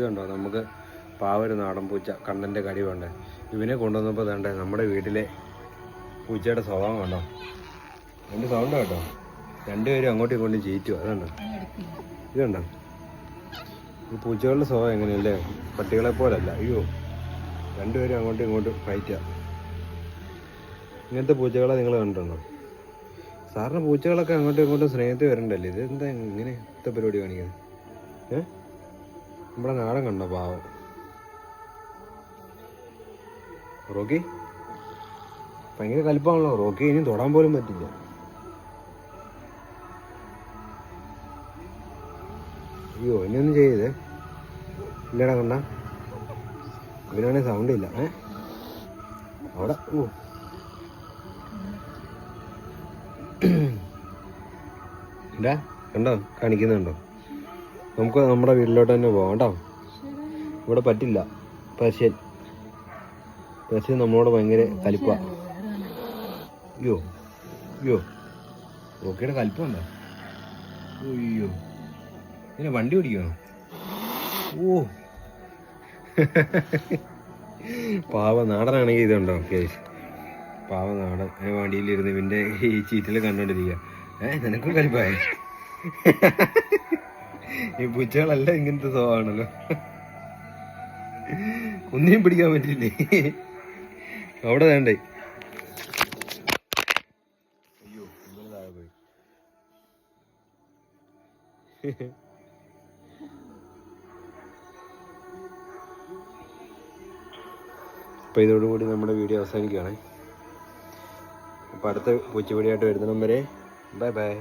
ഇതുണ്ടോ നമുക്ക് പാവൊരു നാടൻ പൂച്ച കണ്ണൻ്റെ കടി വേണ്ടേ. ഇവനെ കൊണ്ടുവന്നപ്പോൾ വേണ്ടേ നമ്മുടെ വീട്ടിലെ പൂച്ചയുടെ സ്വഭാവം കണ്ടോ, എൻ്റെ സൗണ്ട് കേട്ടോ. രണ്ടുപേരും അങ്ങോട്ടും ഇങ്ങോട്ടും ചീറ്റുക. അതുണ്ടോ, ഇത് കണ്ടോ ഈ പൂച്ചകളുടെ സ്വഭാവം എങ്ങനെയല്ലേ, പട്ടികളെ പോലല്ല. അയ്യോ, രണ്ടുപേരും അങ്ങോട്ടും ഇങ്ങോട്ടും ഫൈറ്റാ. ഇങ്ങനത്തെ പൂച്ചകളെ നിങ്ങൾ കണ്ടിട്ടുണ്ടോ? സാറിന് പൂച്ചകളൊക്കെ അങ്ങോട്ടും ഇങ്ങോട്ടും സ്നേഹത്തിൽ വരണ്ടല്ലേ, ഇതെന്താ ഇങ്ങനെ ഇത്തെ പരിപാടി കാണിക്കുന്നത്? നമ്മുടെ നാടൻ കണ്ടോ പാവം. റോക്കി ഭയങ്കര കലിപ്പാണല്ലോ. റോക്കി ഇനി തൊടാൻ പോലും പറ്റില്ല. അയ്യോ, ഇനിയൊന്നും ചെയ്തേ ഇല്ലടാ കണ്ട. ഇവനാണെങ്കിൽ സൗണ്ട് ഇല്ല. അവിടെ ഓ ഇല്ല കണ്ടോ, കാണിക്കുന്നുണ്ടോ? നമുക്ക് നമ്മുടെ വീട്ടിലോട്ട് തന്നെ പോകാം കേട്ടോ. ഇവിടെ പറ്റില്ല. പേർഷ്യൻ നമ്മളോട് ഭയങ്കര കലിപ്പാ. അയ്യോ അയ്യോ, റോക്കിയുടെ കലിപ്പുണ്ടോ? അയ്യോ, ഇങ്ങനെ വണ്ടി ഓടിക്കണോ? ഓ പാവ നാടനാണെങ്കിൽ ഇതുണ്ടോ കേസ്, പാവ നാടൻ വണ്ടിയിലിരുന്ന് ഇവൻ്റെ ഈ ചീറ്റിൽ കണ്ടോണ്ടിരിക്കുക. നിനക്കും കലിപ്പായ ഈ പൂച്ചകളെല്ലാം ഇങ്ങനത്തെ സ്വഭാവമാണല്ലോ. ഒന്നിനും പിടിക്കാൻ പറ്റില്ലേ. അവിടെ വേണ്ടേ. അയ്യോ, താഴെ പോയി. അപ്പോൾ ഇതോടുകൂടി നമ്മുടെ വീഡിയോ അവസാനിക്കുകയാണ്. അപ്പോൾ അടുത്ത പൂച്ചവീഡിയോ ആയിട്ട് വരുന്നതിനും വരെ ബൈ ബൈ.